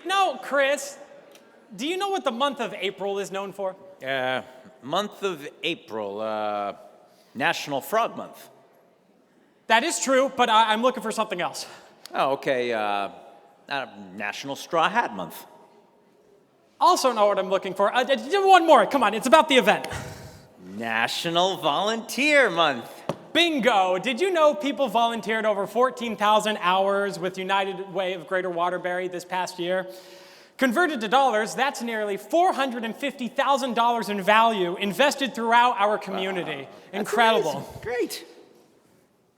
No, Chris. Do you know what the month of April is known for? Month of April, National Frog Month. That is true, but I'm looking for something else. Oh, okay, National Straw Hat Month. Also know what I'm looking for. One more, come on, it's about the event. National Volunteer Month. Bingo! Did you know people volunteered over 14,000 hours with United Way of Greater Waterbury this past year? Converted to dollars, that's nearly $450,000 in value invested throughout our community. Wow. Incredible. That's great.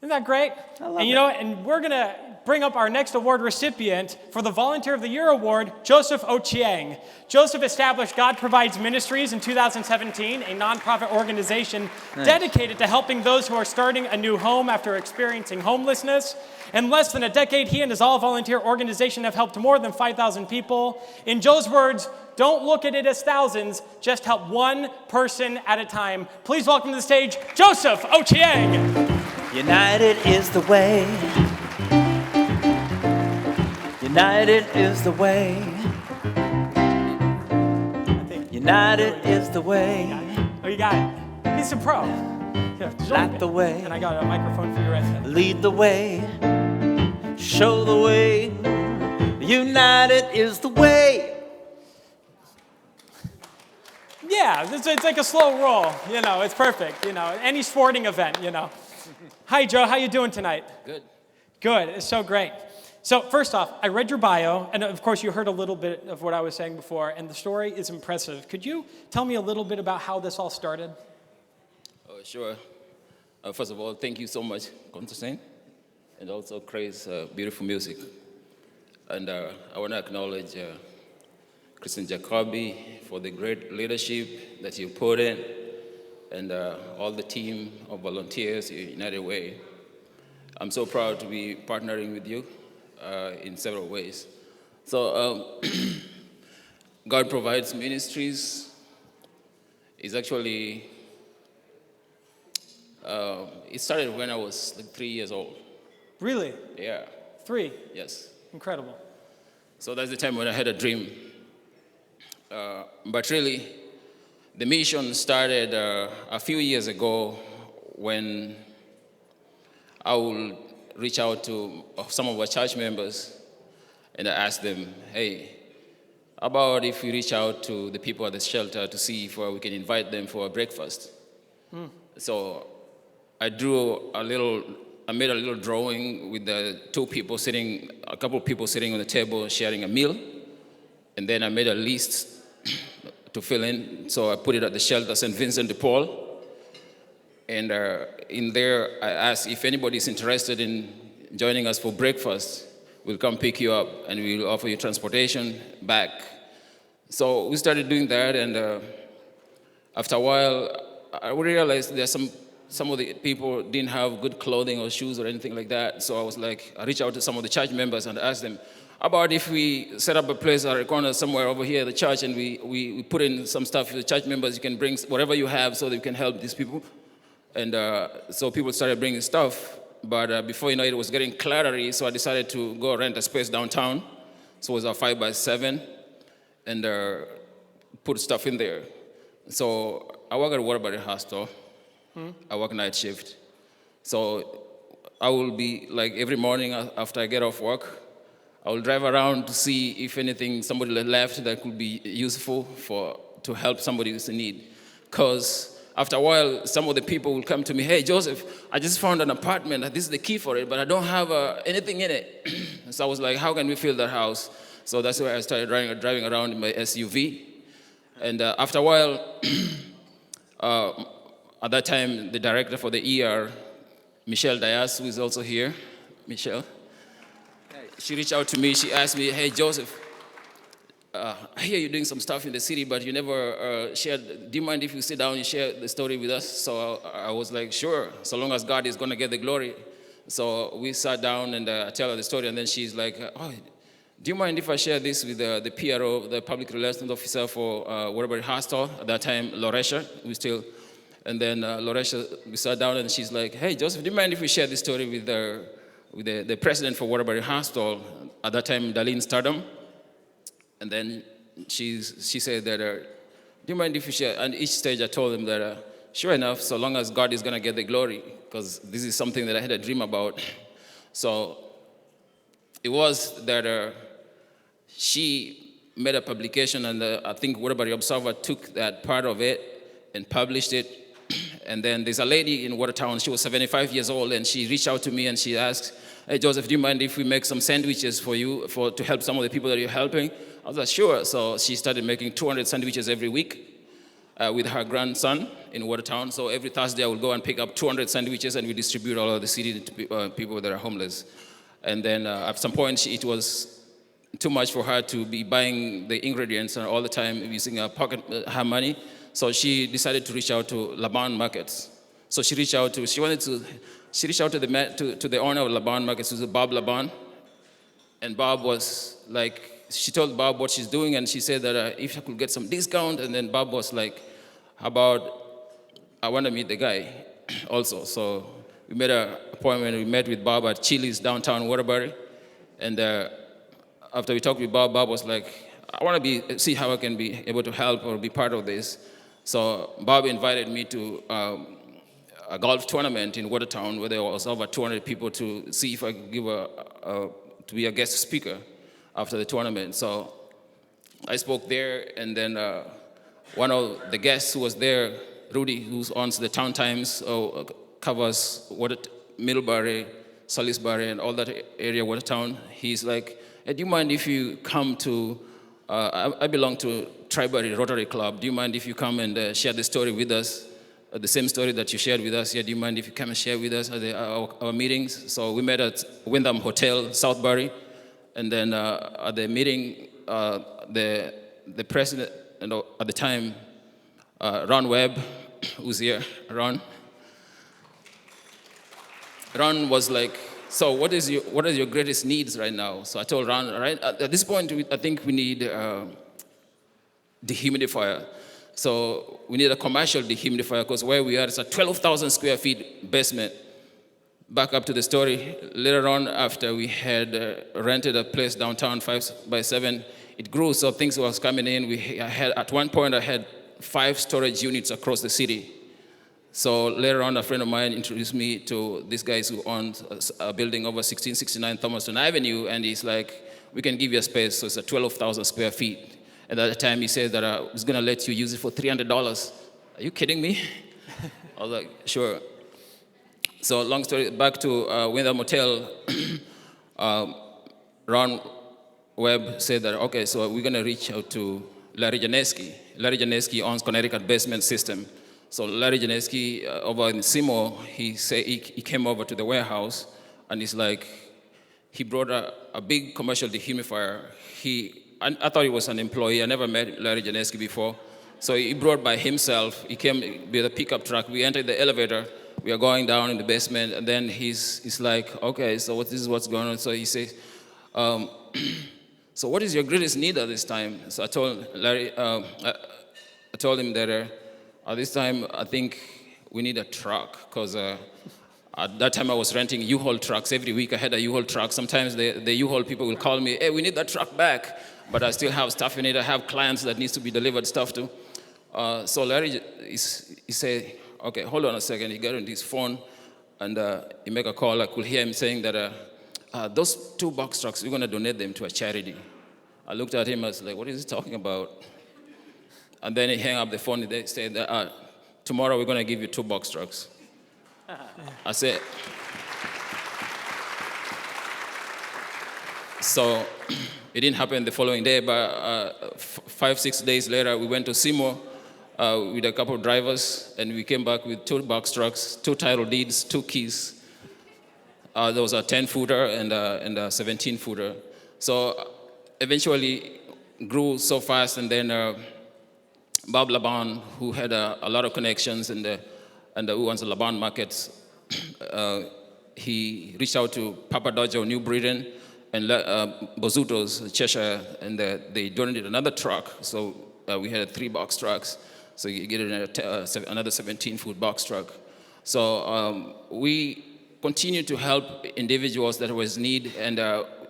Isn't that great? I love and it. And we're going to bring up our next award recipient for the Volunteer of the Year Award, Joseph Ochieng. Joseph established God Provides Ministries in 2017, a nonprofit organization dedicated to helping those who are starting a new home after experiencing homelessness. In less than a decade, he and his all-volunteer organization have helped more than 5,000 people. In Joe's words, don't look at it as thousands, just help one person at a time. Please welcome to the stage, Joseph Ochieng. United is the way. United is the way. United is the way. Oh, you got it. He's a pro. Light the way. And I got a microphone for you right there. Lead the way. Show the way. United is the way. Yeah, it's like a slow roll. It's perfect. Any sporting event. Hi, Joe. How you doing tonight? Good. Good. It's so great. So first off, I read your bio, and of course you heard a little bit of what I was saying before, and the story is impressive. Could you tell me a little bit about how this all started? Sure. First of all, thank you so much, Constantine, and also Craig's beautiful music. And I want to acknowledge Christian Jacoby for the great leadership that you put in, and all the team of volunteers at United Way. I'm so proud to be partnering with you in several ways. So God Provides Ministries is actually, it started when I was like 3 years old. Really? Yeah. 3? Yes. Incredible. So that's the time when I had a dream. But really, the mission started a few years ago when I would reach out to some of our church members and I asked them, hey, how about if we reach out to the people at the shelter to see if we can invite them for a breakfast? So I made a little drawing with a couple of people sitting on the table sharing a meal. And then I made a list to fill in. So I put it at the shelter, St. Vincent de Paul. And in there, I asked if anybody is interested in joining us for breakfast. We'll come pick you up and we'll offer you transportation back. So we started doing that, and after a while, I realized there's some of the people didn't have good clothing or shoes or anything like that. So I reached out to some of the church members and asked them, how about if we set up a place at a corner somewhere over here at the church and we put in some stuff for the church members. You can bring whatever you have so that you can help these people. And so people started bringing stuff. But before you know it, was getting cloudy, so I decided to go rent a space downtown. So it was a 5x7 and put stuff in there. So I work at Waterbury Hostel. I work night shift. So I will be like every morning after I get off work, I will drive around to see if somebody left that could be useful to help somebody who's in need. Because after a while, some of the people will come to me, hey, Joseph, I just found an apartment. This is the key for it, but I don't have anything in it. So I was like, how can we fill that house? So that's why I started driving around in my SUV. And after a while, at that time, the director for the ER, Michelle Dias, who is also here, Michelle, she reached out to me. She asked me, hey, Joseph, I hear you're doing some stuff in the city, but you never shared. Do you mind if you sit down and share the story with us? So I was like, sure, so long as God is going to get the glory. So we sat down and I tell her the story, and then she's like, oh, do you mind if I share this with the PRO, the public relations officer for Waterbury Hostel? At that time, Loresha, and then Loresha, we sat down and she's like, hey, Joseph, do you mind if we share this story with the president for Waterbury Hostel? At that time, Darlene Stardom. And then she said that, do you mind if you share? And each stage I told them that, sure enough, so long as God is going to get the glory, because this is something that I had a dream about. So it was that she made a publication, and I think Waterbury Observer took that part of it and published it. And then there's a lady in Watertown, she was 75 years old, and she reached out to me and she asked, hey, Joseph, do you mind if we make some sandwiches for you to help some of the people that you're helping? I was like, sure. So she started making 200 sandwiches every week with her grandson in Watertown. So every Thursday I would go and pick up 200 sandwiches and we distribute all over the city to people that are homeless. And then at some point it was too much for her to be buying the ingredients all the time using her money. So she decided to reach out to Laban Markets. So she reached out to the owner of Laban Markets, who's Bob Laban. And Bob was like, she told Bob what she's doing, and she said that if I could get some discount. And then Bob was like, how about I want to meet the guy also. So we made an appointment. We met with Bob at Chili's downtown Waterbury. And after we talked with Bob, Bob was like, I want to see how I can be able to help or be part of this. So Bob invited me to a golf tournament in Watertown where there was over 200 people to see if I could to be a guest speaker after the tournament. So I spoke there, and then one of the guests who was there, Rudy, who owns the Town Times, covers Middlebury, Salisbury, and all that area, Watertown. He's like, hey, do you mind if you come to, I belong to Waterbury Rotary Club. Do you mind if you come and share the story with us? The same story that you shared with us. Yeah, do you mind if you come and share with us at our meetings? So we met at Wyndham Hotel, Southbury. And then at the meeting, the president at the time, Ron Webb, who's here, Ron was like, so what are your greatest needs right now? So I told Ron, all right, at this point, I think we need dehumidifier. So we need a commercial dehumidifier because where we are, it's a 12,000 square feet basement. Back up to the story, later on after we had rented a place downtown 5x7, it grew, so things was coming in. At one point I had 5 storage units across the city. So later on, a friend of mine introduced me to these guys who owned a building over 1669 Thomaston Avenue, and he's like, we can give you a space, so it's a 12,000 square feet. And at the time, he said that I was going to let you use it for $300. Are you kidding me? I was like, sure. So long story, back to Wyndham Hotel, Ron Webb said that, okay, so we're going to reach out to Larry Janeski. Larry Janeski owns Connecticut Basement System. So Larry Janeski over in Seymour, he came over to the warehouse, and he's like, he brought a big commercial dehumidifier. I thought he was an employee. I never met Larry Janeski before. So he brought by himself. He came with a pickup truck. We entered the elevator. We are going down in the basement. And then he's like, okay, so this is what's going on. So he says, so what is your greatest need at this time? So I told Larry, I told him that at this time, I think we need a truck. Because at that time, I was renting U-Haul trucks. Every week, I had a U-Haul truck. Sometimes the U-Haul people will call me, hey, we need that truck back. But I still have stuff in it. I have clients that needs to be delivered stuff to. So Larry, he said, okay, hold on a second. He got on his phone, and he make a call. I could hear him saying that those 2 box trucks, we're going to donate them to a charity. I looked at him. I was like, what is he talking about? And then he hung up the phone. And they said, tomorrow we're going to give you 2 box trucks. I said, so it didn't happen the following day, but 5-6 days later, we went to Seymour with a couple of drivers, and we came back with 2 box trucks, 2 title deeds, 2 keys. There was a 10-footer and a 17-footer. So eventually grew so fast, and then Bob Laban, who had a lot of connections and who owns the Laban Markets, he reached out to Papa Dojo, New Britain, and Bozuto's, Cheshire, and they donated another truck. So we had 3 box trucks. So you get another 17-foot box truck. So we continue to help individuals that was in need, and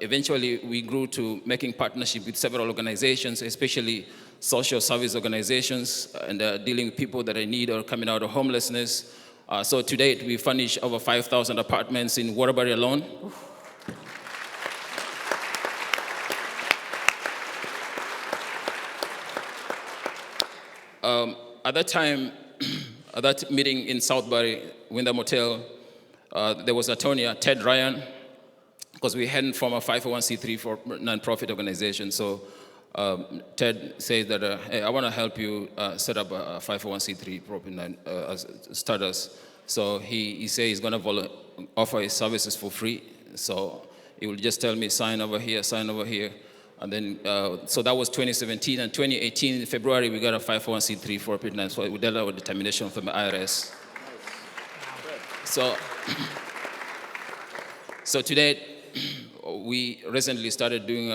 eventually we grew to making partnership with several organizations, especially social service organizations, and dealing with people that are in need or coming out of homelessness. So to date, we furnish over 5,000 apartments in Waterbury alone. At that time, at that meeting in Southbury, Wyndham Hotel, there was attorney, Ted Ryan, because we hadn't formed a 501c3 for nonprofit organization. So Ted said that, hey, I want to help you set up a 501c3 starters. So he said he's going to offer his services for free. So he will just tell me, sign over here, sign over here. And then, so that was 2017. And 2018, in February, we got a 501c3 for nonprofit. So we dealt with determination from the IRS. So today, we recently started doing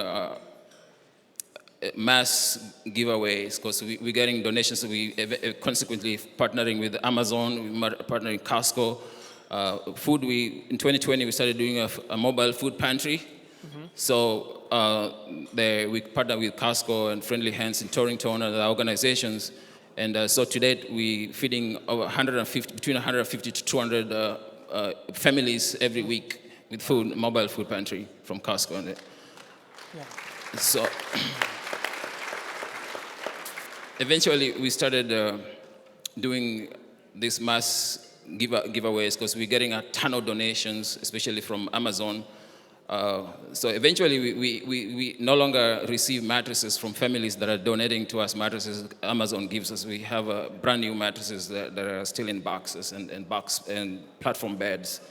mass giveaways because we're getting donations. We consequently partnering with Amazon, we partnering with Costco. Food, in 2020, we started doing a mobile food pantry. Mm-hmm. So we partner with Costco and Friendly Hands in Torrington and other organizations. And so to date, we're feeding over between 150 to 200 families every week with food, mobile food pantry from Costco. Yeah. So eventually, we started doing these mass giveaways because we're getting a ton of donations, especially from Amazon. So eventually, we no longer receive mattresses from families that are donating to us mattresses Amazon gives us. We have brand new mattresses that are still in boxes and platform beds.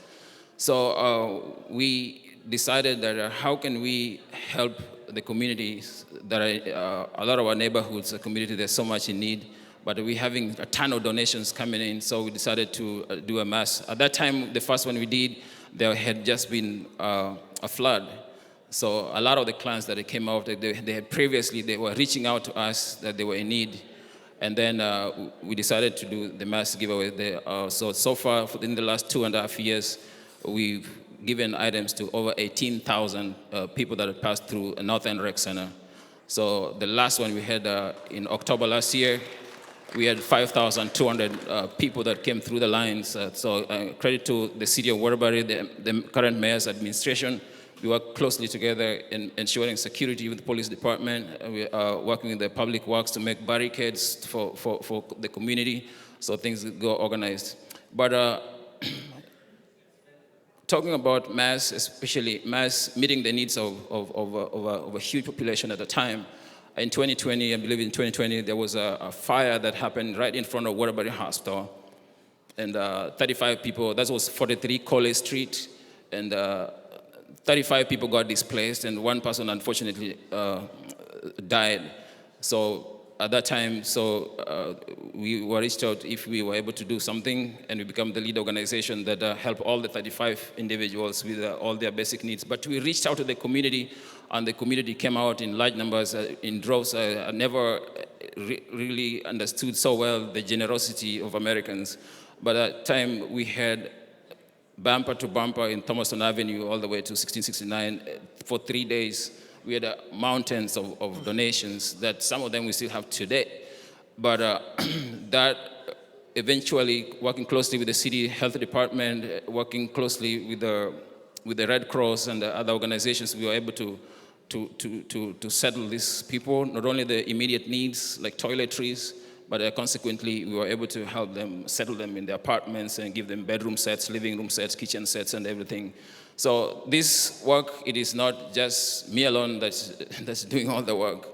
So we decided that how can we help the communities that are, a lot of our neighborhoods, the community, there's so much in need, but we're having a ton of donations coming in, so we decided to do a mass. At that time, the first one we did, there had just been a flood. So a lot of the clients that came out, they had previously, they were reaching out to us that they were in need. And then we decided to do the mass giveaway there. So far, in the last 2.5 years, we've given items to over 18,000 people that have passed through a North End Rec Center. So the last one we had in October last year, we had 5,200 people that came through the lines. So credit to the city of Waterbury, the current mayor's administration. We work closely together in ensuring security with the police department. We are working with the public works to make barricades for the community so things go organized. But talking about mass, especially mass meeting the needs of a huge population at the time, in 2020, I believe in 2020, there was a fire that happened right in front of Waterbury Hospital. And 35 people, that was 43 Coley Street, and 35 people got displaced, and one person unfortunately died. So at that time, we were reached out if we were able to do something, and we become the lead organization that help all the 35 individuals with all their basic needs. But we reached out to the community, and the community came out in large numbers, in droves. I never really understood so well the generosity of Americans. But at that time, we had bumper to bumper in Thomaston Avenue all the way to 1669 for 3 days. We had mountains of donations that some of them we still have today. But that eventually, working closely with the city health department, working closely with the Red Cross and the other organizations, we were able to settle these people, not only the immediate needs like toiletries, but consequently, we were able to help them, settle them in their apartments and give them bedroom sets, living room sets, kitchen sets, and everything. So this work, it is not just me alone that's doing all the work.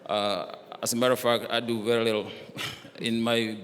As a matter of fact, I do very little in my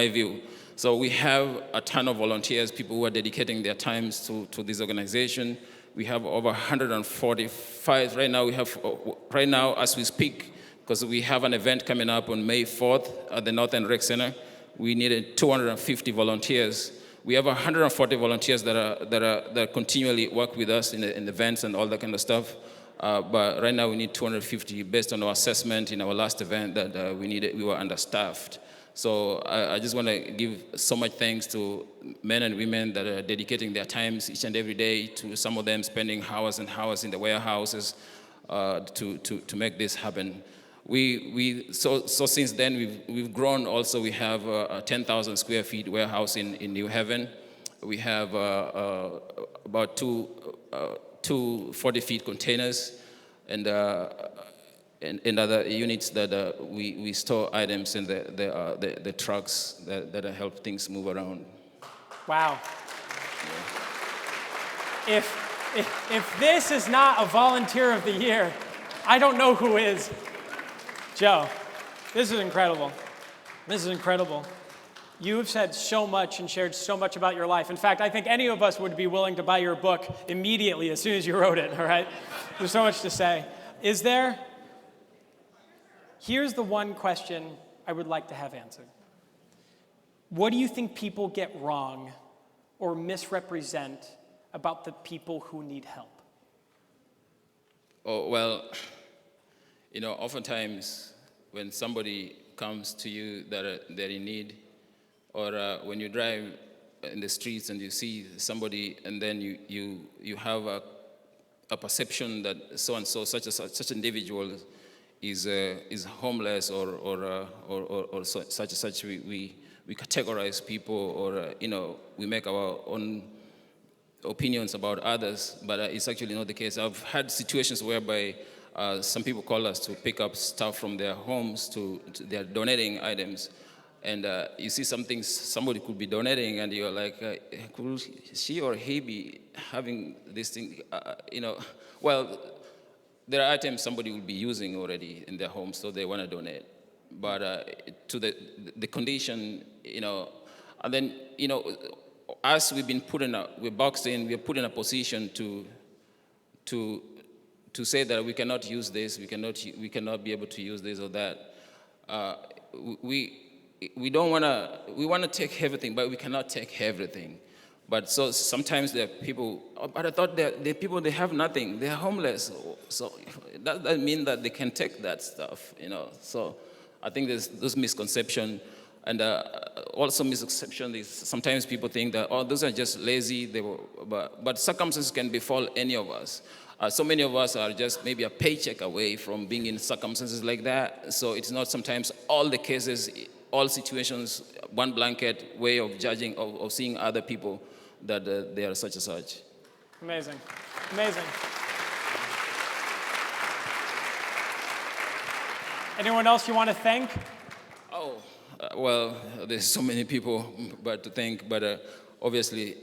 view. So we have a ton of volunteers, people who are dedicating their times to this organization. We have over 145 right now as we speak, because we have an event coming up on May 4th at the North End Rec Center. We needed 250 volunteers. We have 140 volunteers that continually work with us in events and all that kind of stuff. But right now we need 250 based on our assessment in our last event that we were understaffed. So I just want to give so much thanks to men and women that are dedicating their times each and every day, to some of them spending hours and hours in the warehouses to make this happen. So since then we've grown. Also, we have a 10,000 square feet warehouse in New Haven. We have about two 40-feet containers, and other units that we store items in the trucks that help things move around. Wow. If this is not a volunteer of the year, I don't know who is. Joe, this is incredible. This is incredible. You have said so much and shared so much about your life. In fact, I think any of us would be willing to buy your book immediately as soon as you wrote it, all right? There's so much to say. Here's the one question I would like to have answered. What do you think people get wrong or misrepresent about the people who need help? Oh, well, oftentimes when somebody comes to you they're in need, or when you drive in the streets and you see somebody, and then you have a perception that so and so such an individual is homeless or such. We categorize people, or we make our own opinions about others, but it's actually not the case. I've had situations whereby some people call us to pick up stuff from their homes, they're donating items, and you see somebody could be donating, and you're like, could she or he be having this thing? Well, there are items somebody will be using already in their home, so they want to donate. But to the condition, and then, as we've been we're boxed in, we're put in a position to say that we cannot use this, we cannot be able to use this or that. We don't want to. We want to take everything, but we cannot take everything. But so sometimes there are people. But I thought there are people, they have nothing. They are homeless. So that doesn't mean that they can take that stuff. So I think there's this misconception. And also misconception is sometimes people think that, those are just lazy. But circumstances can befall any of us. So many of us are just maybe a paycheck away from being in circumstances like that. So it's not sometimes all the cases, all situations, one blanket way of judging, of seeing other people that they are such and such. Amazing. Amazing. Anyone else you want to thank? Well, there's so many people to thank, but obviously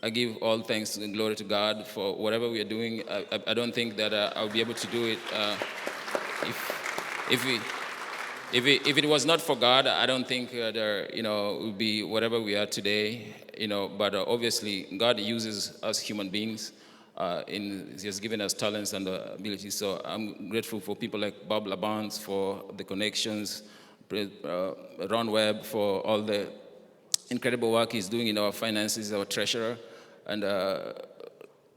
I give all thanks and glory to God for whatever we are doing. I don't think that I'll be able to do it if it was not for God. I don't think there would be whatever we are today. But obviously God uses us human beings. He has given us talents and abilities. So I'm grateful for people like Bob Labans for the connections, Ron Webb for all the incredible work he's doing in our finances, our treasurer. And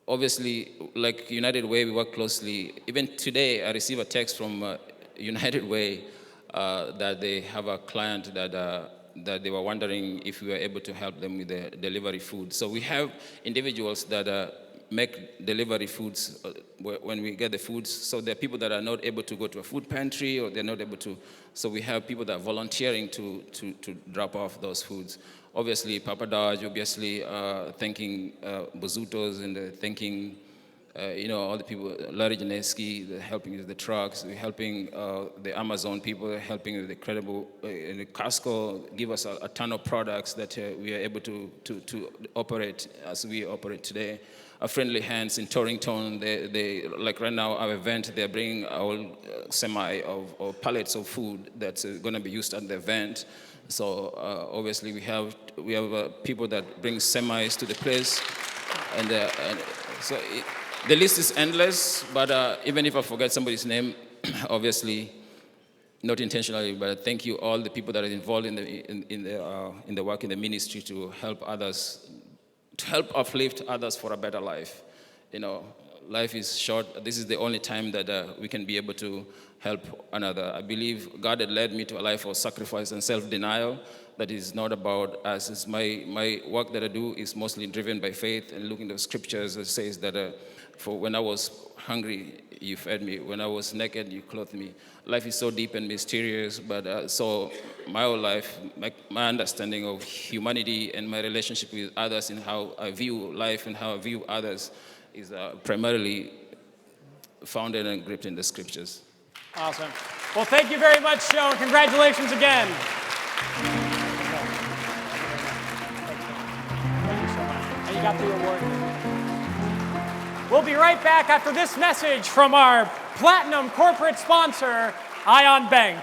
obviously, like United Way, we work closely. Even today, I received a text from United Way that they have a client that they were wondering if we were able to help them with the delivery food. So we have individuals that make delivery foods when we get the foods. So there are people that are not able to go to a food pantry, or they're not able to. So we have people that are volunteering to drop off those foods. Obviously, Papa Dodge, thanking Bozutos, and thanking all the people, Larry Janeski, helping with the trucks. We're helping the Amazon people, helping with the credible, the Costco give us a ton of products that we are able to operate as we operate today. Friendly Hands in Torrington, they like right now our event, they're bringing a whole semi or pallets of food that's going to be used at the event. So obviously we have people that bring semis to the place, and so the list is endless. But even if I forget somebody's name, obviously not intentionally, but thank you all the people that are involved in the work in the ministry to help others, to help uplift others for a better life. life is short. This is the only time that we can be able to help another. I believe God had led me to a life of sacrifice and self-denial. That is not about us. It's my work that I do is mostly driven by faith and looking at the scriptures. It says that for when I was hungry, you fed me. When I was naked, you clothed me. Life is so deep and mysterious, but so my whole life, my understanding of humanity and my relationship with others and how I view life and how I view others is primarily founded and gripped in the scriptures. Awesome. Well, thank you very much, Joe, and congratulations again. Thank you so much. And you got the award. We'll be right back after this message from our platinum corporate sponsor, Ion Bank.